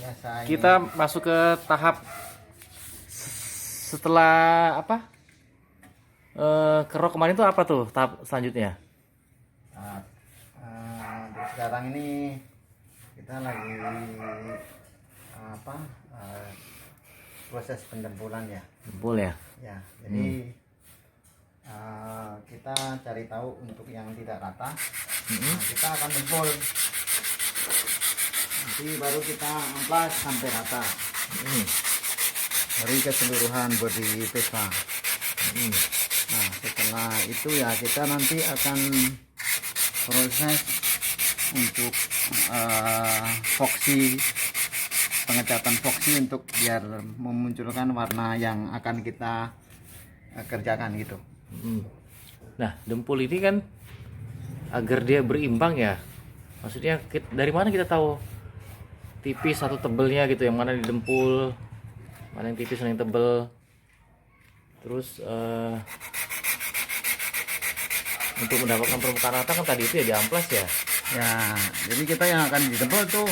Biasa kita masuk ke tahap setelah apa? Kerok kemarin tuh apa tuh tahap selanjutnya? Nah, untuk sekarang ini kita lagi apa proses pendempulan ya. Dempul ya. Ya, jadi kita cari tahu untuk yang tidak rata. Nah, kita akan dempul. Nanti baru kita amplas sampai rata. Dari keseluruhan bodi Vespa. Nah, setelah itu ya kita nanti akan proses untuk voksi, pengecatan voksi untuk biar memunculkan warna yang akan kita kerjakan gitu. Nah, dempul ini kan agar dia berimbang ya. Maksudnya dari mana kita tahu tipis atau tebelnya gitu, yang mana didempul, mana yang tipis, mana yang tebel. Terus untuk mendapatkan permukaan rata kan tadi itu ya diamplas ya. Ya, jadi kita yang akan didempul tuh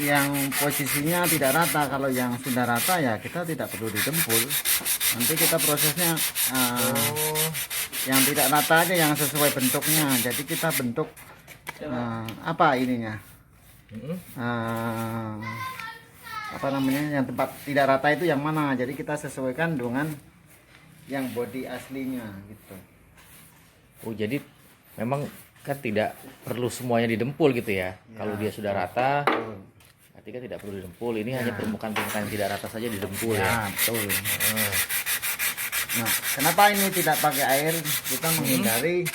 yang posisinya tidak rata. Kalau yang sudah rata ya kita tidak perlu didempul. Nanti kita prosesnya yang tidak rata aja, yang sesuai bentuknya. Jadi kita bentuk apa ininya? Apa namanya, yang tempat tidak rata itu yang mana? Jadi kita sesuaikan dengan yang body aslinya gitu. Oh, jadi memang kan tidak perlu semuanya didempul gitu ya. Kalau dia sudah rata, berarti kan tidak perlu didempul. Ini hanya permukaan-permukaan yang tidak rata saja didempul ya. Betul. Nah, kenapa ini tidak pakai air? Kita menghindari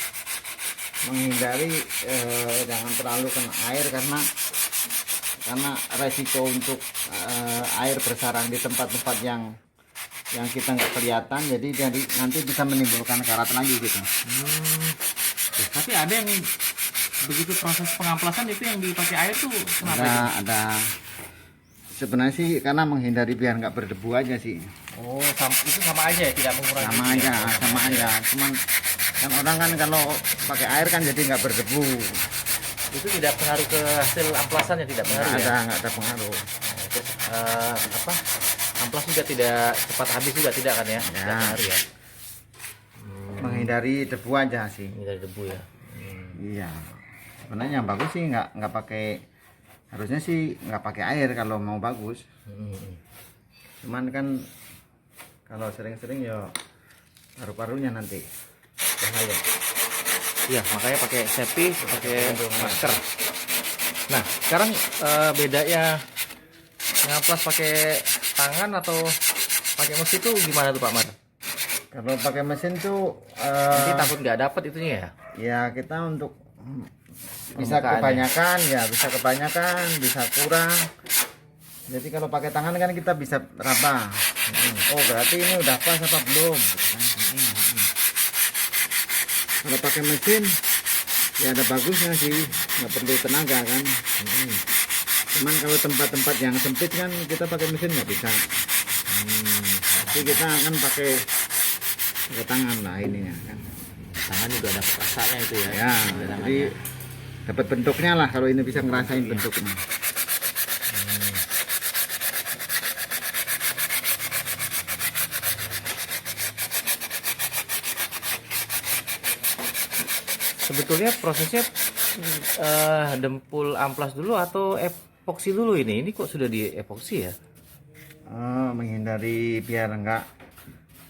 jangan terlalu kena air karena resiko untuk air bersarang di tempat-tempat yang kita nggak kelihatan, jadi nanti bisa menimbulkan karat lagi gitu. Tapi ada yang begitu proses pengamplasan itu yang dipakai air tuh kenapa? Ada sebenarnya sih karena menghindari biar nggak berdebu aja sih. Oh, itu sama aja ya, tidak mengurangi. Sama aja. Cuman kan orang kan kalau pakai air kan jadi nggak berdebu. Itu tidak pengaruh ke hasil amplasannya, tidak pengaruh ya? Nggak ada pengaruh. Terus amplas juga tidak cepat habis juga, tidak kan ya? Tidak pengaruh ya? Menghindari debu aja sih. Menghindari debu ya. Iya. Sebenarnya yang bagus sih nggak pakai, harusnya sih nggak pakai air kalau mau bagus. Cuman kan kalau sering-sering ya paru-parunya nanti bahaya. Iya, makanya pakai safety, pakai masker. Nah, sekarang bedanya ngamplas pakai tangan atau pakai mesin itu gimana tuh Pak Mar? Kalau pakai mesin tuh Nanti takut nggak dapat itunya ya? ya kita untuk bisa kebanyakan ya, bisa kurang. Jadi kalau pakai tangan kan kita bisa raba. Oh, berarti ini udah pas apa belum? Kalau pakai mesin ya ada bagusnya sih, nggak perlu tenaga kan. Cuman kalau tempat-tempat yang sempit kan kita pakai mesin nggak bisa. Jadi kita akan pakai tangan lah ininya kan. Tangan juga ada rasanya itu ya. Ya, jadi dapat bentuknya lah kalau ini bisa ngerasain bentuknya. Sebetulnya prosesnya dempul amplas dulu atau epoksi dulu ini? Ini kok sudah di epoksi ya? Menghindari biar enggak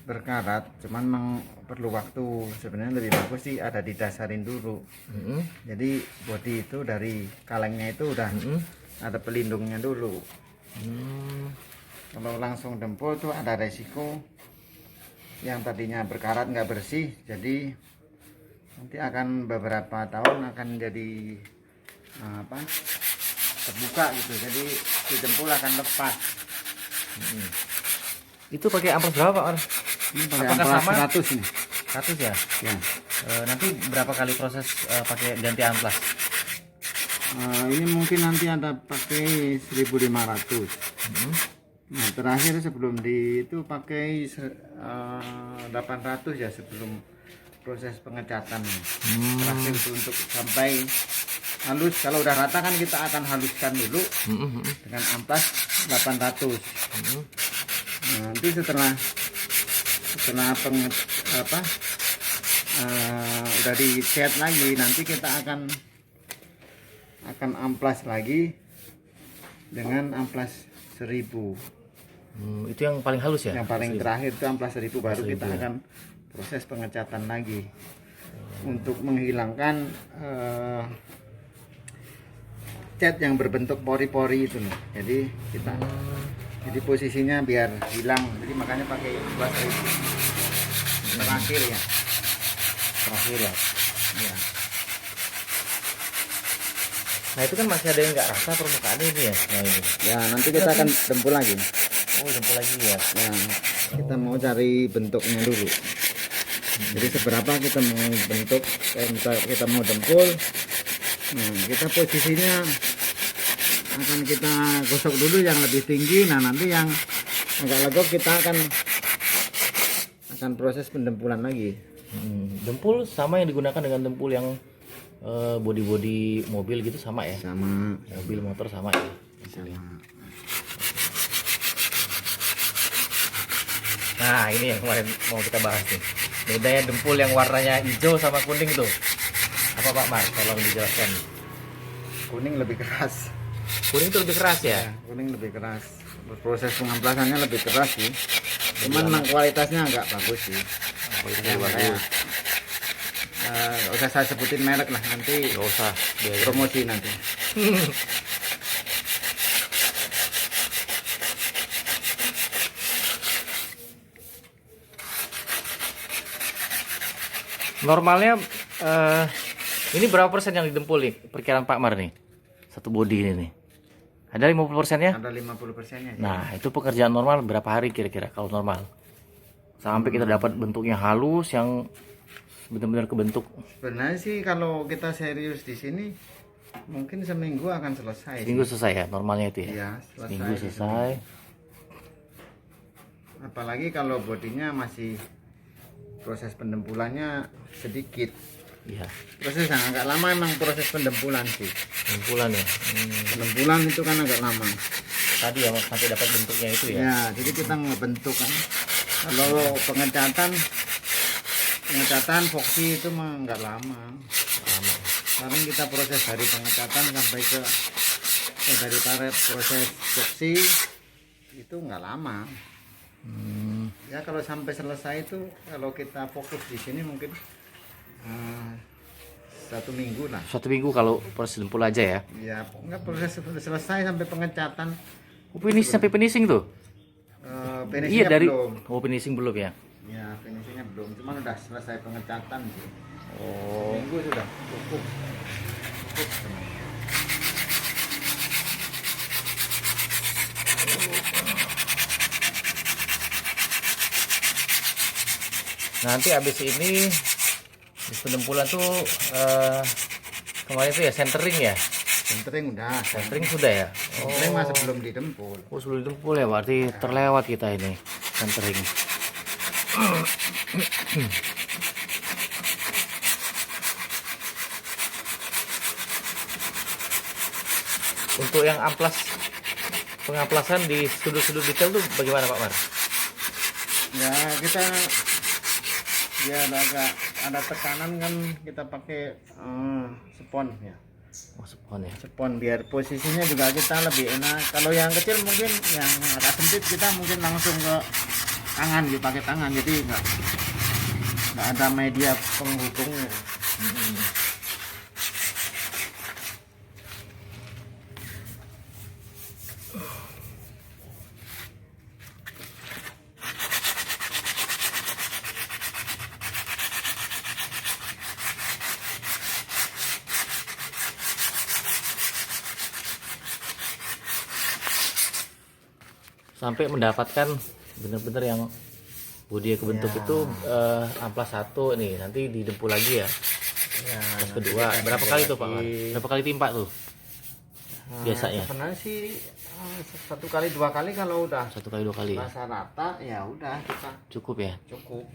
berkarat, cuman perlu waktu. Sebenarnya lebih bagus sih ada didasarin dulu. Jadi bodi itu dari kalengnya itu udah ada pelindungnya dulu. Kalau langsung dempul tuh ada resiko yang tadinya berkarat nggak bersih, jadi nanti akan beberapa tahun akan jadi terbuka gitu, jadi si dempul akan lepas. Itu pakai amplas berapa Pak? Ini pakai Apakah amplas sama? 100 nih 100 ya? ya. Nanti berapa kali proses pakai ganti amplas? Ini mungkin nanti ada pakai 1500. Nah, terakhir sebelum itu pakai 800 ya, sebelum proses pengecatan. Terakhir itu untuk sampai halus. Kalau udah rata kan kita akan haluskan dulu dengan amplas 800. Nah, nanti setelah udah dicat lagi, nanti kita akan amplas lagi dengan amplas 1000. Itu yang paling halus ya? Yang paling terakhir itu amplas 1000, baru kita ya. akan proses pengecatan lagi untuk menghilangkan cat yang berbentuk pori-pori itu nih. Jadi kita jadi posisinya biar hilang, jadi makanya pakai 12.000 terakhir ya. Terakhir ya. Ya. Nah itu kan masih ada yang nggak rata permukaannya ini ya. Nah ini. Ya, nanti kita akan dempul lagi. Oh jempol lagi ya. Ya, kita mau cari bentuknya dulu. Jadi seberapa kita mau bentuk, kita mau dempul. Nah, kita posisinya akan kita gosok dulu yang lebih tinggi. Nah, nanti yang agak legok kita akan proses pendempulan lagi. Dempul sama yang digunakan dengan dempul yang body mobil gitu sama ya? Sama. Mobil motor sama ya? Sama. Nah ini yang kemarin mau kita bahas nih. Bedanya dempul yang warnanya hijau sama kuning tuh. Apa Pak Mar? Tolong dijelaskan. Kuning lebih keras. Kuning itu lebih keras ya? Ya, kuning lebih keras. Proses pengamplasannya lebih keras sih. Cuman memang kualitasnya agak bagus sih. Kualitasnya Ya, bagus. Nggak usah saya sebutin merek lah, nanti Gak usah. Biarin. promosi nanti. Normalnya ini berapa persen yang didempul nih? Perkiraan Pak Mar nih. Satu body ini nih. Ada 50% ya? Ada 50%-nya. Nah, itu pekerjaan normal berapa hari kira-kira kalau normal? Sampai kita dapat bentuknya halus yang benar-benar kebentuk. Sebenarnya sih kalau kita serius di sini mungkin seminggu akan selesai. Seminggu selesai ya normalnya itu ya? Iya, selesai. Seminggu selesai. Apalagi kalau bodinya masih proses pendempulannya sedikit. Iya. Proses yang agak lama emang proses pendempulan sih. Pendempulan ya. Pendempulan itu kan agak lama. Tadi ya sampai dapat bentuknya itu ya. Ya, jadi kita ngebentuk kan. Kalau pengecatan voksi itu mah nggak lama. Lama. Sekarang kita proses dari pengecatan sampai ke dari proses voksi itu nggak lama. Ya kalau sampai selesai itu kalau kita fokus di sini mungkin 1 minggu lah. 1 minggu kalau proses dempul aja ya. Ya nggak proses selesai sampai pengecatan. Finish sampai finishing tuh. Finishingnya Iya dari belum. finishing belum ya. Ya finishingnya belum, cuman udah selesai pengecatan sih. Oh. Minggu sudah cukup. Nanti habis ini di pendempulan tuh kemarin tuh ya centering ya. Centering udah. Centering sudah ya. Centering masih belum didempul. Oh sebelum dempul ya berarti terlewat kita ini centering. Untuk yang pengamplasan di sudut-sudut detail tuh bagaimana Pak Mar? Ya kita ya ada tekanan kan, kita pakai spons ya. Oh spons ya. Spons biar posisinya juga kita lebih enak. Kalau yang kecil mungkin yang agak sempit kita mungkin langsung ke tangan, dipakai tangan, jadi nggak ada media penghubungnya. Sampai mendapatkan benar-benar yang bodi kebentuk Ya. itu amplas 1 nih, nanti didempul lagi ya. Ya, Amplas nanti kedua kita berapa kali tuh Pak Mar? lagi. Berapa kali timpa tuh biasanya? Sebenarnya sih 1 kali 2 kali kalau udah 1 kali 2 kali ya? rasa rata ya udah kita Cukup ya. cukup.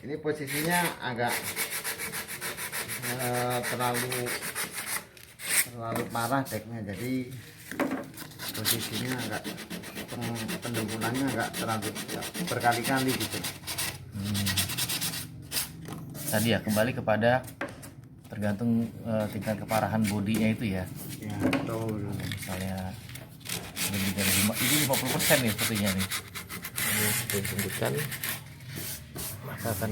ini posisinya agak terlalu parah deknya, jadi posisinya agak pendengkulannya agak terlalu berkali-kali gitu. Tadi ya kembali kepada tergantung tingkat keparahan bodinya itu ya. Ya betul. Misalnya lebih dari ini 50% nih sepertinya nih. Ini saya tunjukkan, maka akan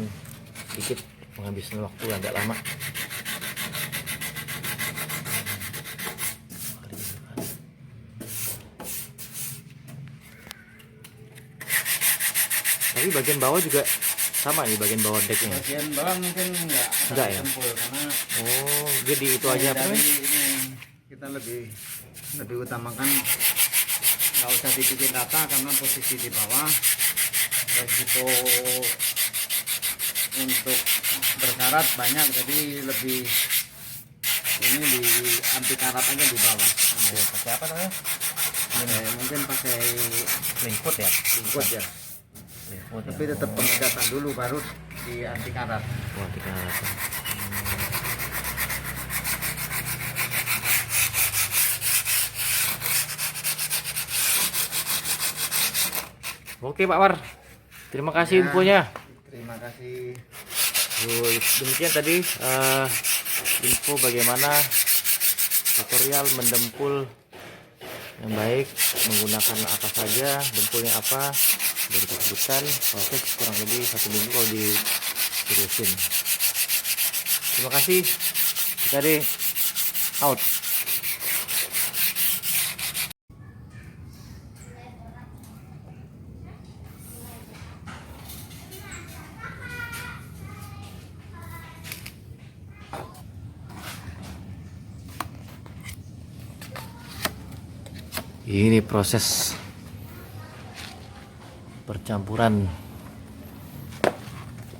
sedikit menghabiskan waktu agak lama. Tapi bagian bawah juga sama nih, bagian bawah decknya. Bagian bawah mungkin enggak ya? tempul, karena Jadi itu aja apa dari nih? ini kita lebih utamakan nggak usah dibikin rata, karena posisi di bawah resiko untuk bersyarat banyak, jadi lebih ini di anti karat aja di bawah. Pakai apa namanya? Mungkin pakai Lingkut ya? lingkut ya, tapi tetap pengecatan dulu baru di anti karat. Wah, 300. Oke Pak War, terima kasih Ya, infonya. terima kasih. Demikian tadi info bagaimana tutorial mendempul yang baik, menggunakan apa saja, dempulnya apa, sudah kita sebutkan. Proses kurang lebih 1 minggu kalau diterusin. Terima kasih. Kita deh out. Ini proses percampuran.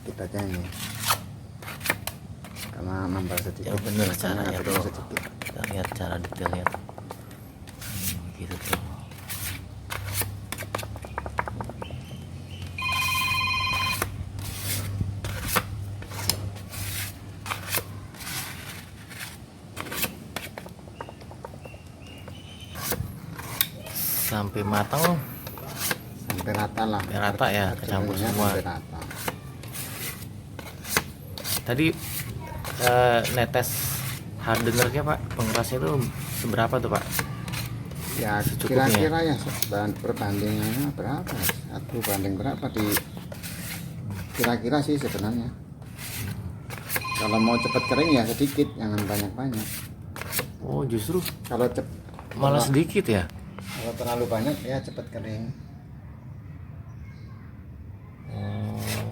Kita aja ini karena nambah sedikit. Ya bener caranya Nambah tuh. sedikit. Kita lihat cara detailnya tuh. Gitu tuh. Sampai matang, Sampai rata lah. sampai rata ya, kecampur semua. Sampai rata. Tadi netes hardenernya Pak, pengerasnya itu seberapa tuh Pak? Ya Secukupnya. kira-kira ya perbandingannya berapa? 1 banding berapa di kira-kira sih sebenarnya. Kalau mau cepat kering ya sedikit, jangan banyak-banyak. Oh justru Kalau malah sedikit ya? kalau terlalu banyak ya cepat kering. Oh,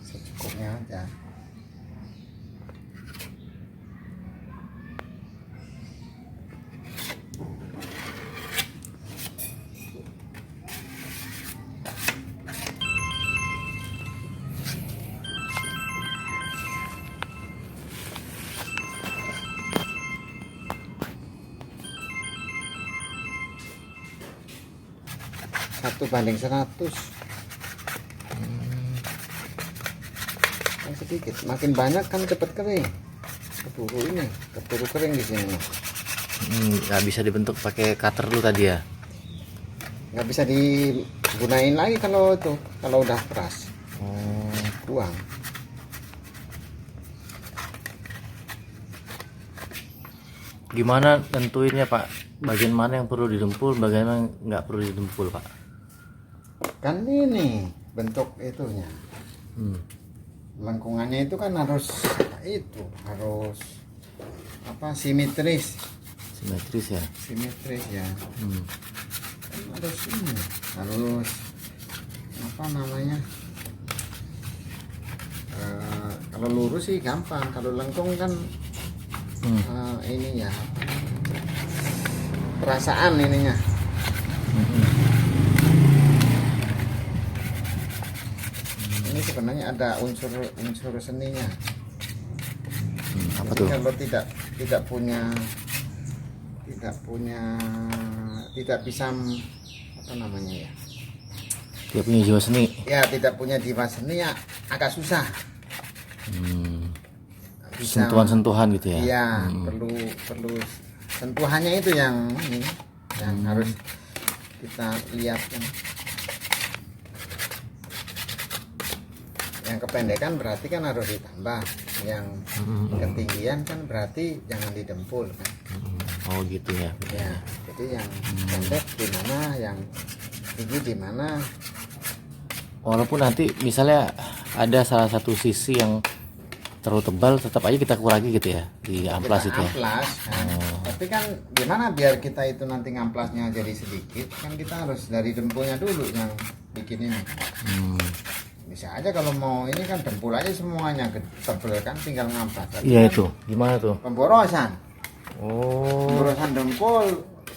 Secukupnya aja. Satu banding 100. Yang sedikit, makin banyak kan cepat kering. Keburu kering di sini. nggak bisa dibentuk pakai cutter dulu tadi ya? Nggak bisa digunain lagi kalau udah keras. Oh, Buang. gimana tentuinnya Pak? Bagian mana yang perlu didempul, bagian mana nggak perlu didempul Pak? Kan ini bentuk itunya. Hmm. Lengkungannya itu kan harus simetris Simetris ya? ya. Hmm. Kan harus apa namanya, kalau lurus sih gampang, kalau lengkung kan ininya perasaan ininya. Ini sebenarnya ada unsur seninya. Apa Jadi tuh? kalau tidak bisa apa namanya ya, Dia punya jiwa seni. Ya tidak punya jiwa seni ya agak susah. Bisa, Sentuhan-sentuhan gitu ya. iya, perlu sentuhannya itu yang ini yang harus kita lihat kan. Yang kependekan berarti kan harus ditambah, yang ketinggian kan berarti jangan didempul kan. Oh gitu ya. Ya, jadi yang pendek di mana, yang tinggi di mana. Walaupun nanti misalnya ada salah satu sisi yang terlalu tebal, tetap aja kita kurangi gitu ya di amplas Kita itu ya. amplas kan. Tapi kan gimana biar kita itu nanti ngamplasnya jadi sedikit, kan kita harus dari dempulnya dulu yang bikin ini. Bisa aja kalau mau ini kan dempul aja semuanya tebel kan, tinggal ngamplas. Tapi Iya kan itu. Gimana tuh? pemborosan. Oh. Pemborosan dempul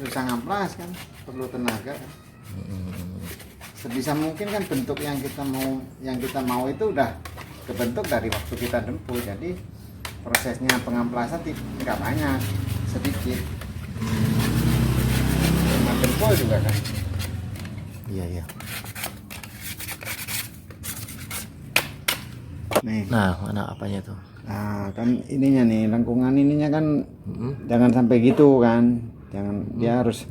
susah ngamplas kan, perlu tenaga kan. Sebisa mungkin kan bentuk yang kita mau itu udah kebentuk dari waktu kita dempul, jadi prosesnya pengamplasan tidak banyak, sedikit. Sama dempul juga kan. Iya iya. Nih. Nah, mana apanya tuh? Nah, kan ininya nih, lengkungan ininya kan jangan sampai gitu kan. Jangan, dia harus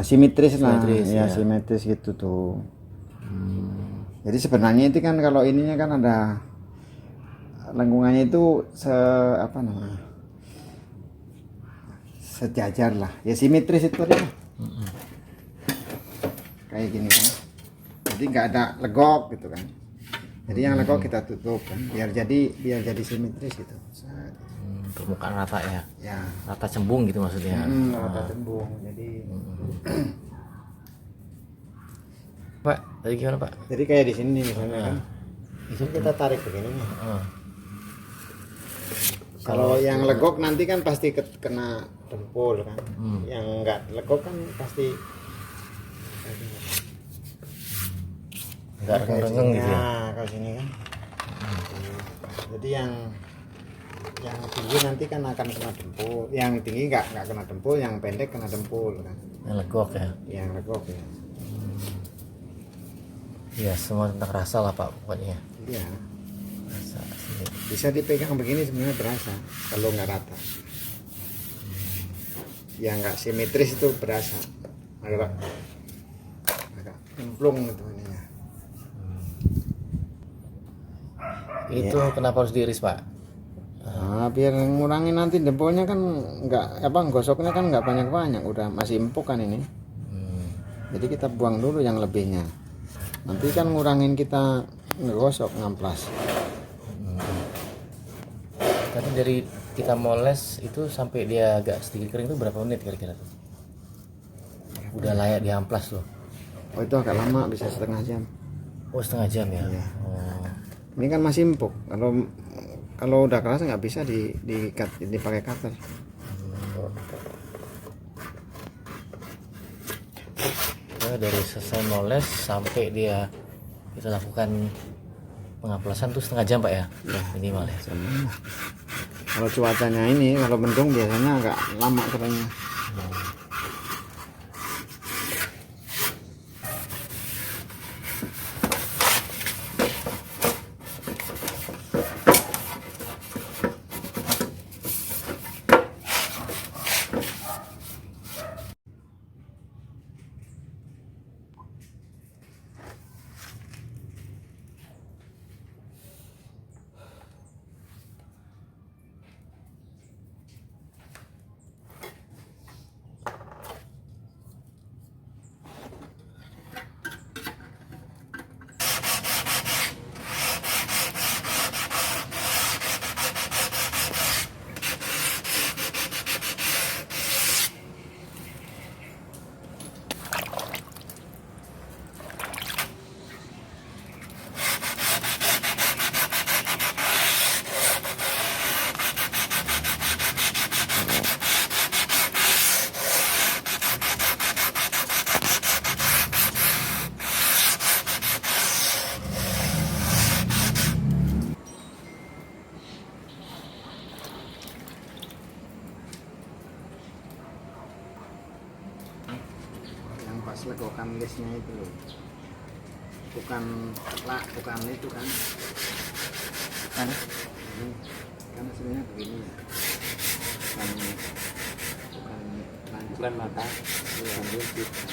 simetris lah. Simetris, Ya, ya. simetris gitu tuh. Jadi sebenarnya itu kan kalau ininya kan ada lengkungannya itu sejajar lah. Ya simetris itu tadi. Kayak gini kan. Jadi nggak ada legok gitu kan. Jadi yang legok kita tutup kan, biar jadi simetris gitu. Permukaan rata ya. Ya. Rata cembung gitu maksudnya. Rata cembung. Jadi Pak, tadi gimana Pak? jadi kayak di sini misalnya kan. Di sini kita tarik begini nih. Kalau yang legok nanti kan pasti kena dempul kan. Yang enggak legok kan pasti Enggak rengeng gitu ya. Nah, kalau sini kan. Jadi yang tinggi nanti kan akan kena dempul. Yang tinggi enggak kena dempul, yang pendek kena dempul kan. Yang legok ya. Yang legok ya. Iya, semua tentang rasa lah Pak pokoknya. Iya. Rasa sini. Bisa dipegang begini sebenarnya berasa kalau nggak rata. Yang nggak simetris itu berasa agak cemplung gitu ininya. Itu kenapa harus diiris Pak? Nah, biar ngurangin nanti dempulnya kan gosoknya kan nggak banyak udah masih empuk kan ini. Jadi kita buang dulu yang lebihnya. Nanti kan ngurangin kita ngegosok ngamplas. Tapi dari kita moles itu sampai dia agak sedikit kering itu berapa menit kira-kira tuh? Udah layak diamplas loh. Oh itu agak lama, bisa setengah jam. Oh setengah jam ya? Iya. Oh. Ini kan masih empuk. Kalau udah keras nggak bisa dipakai cutter. Dari selesai moles sampai dia kita lakukan pengamplasan tuh setengah jam Pak ya? Minimal ya. Kalau cuacanya ini, kalau mendung biasanya agak lama keringnya. Yang pas legokan listnya itu loh. bukan lah, bukan itu kan. Kan? Ini kan hasilnya begini ya. Bukan bukan Bukan mata. Iya, bukan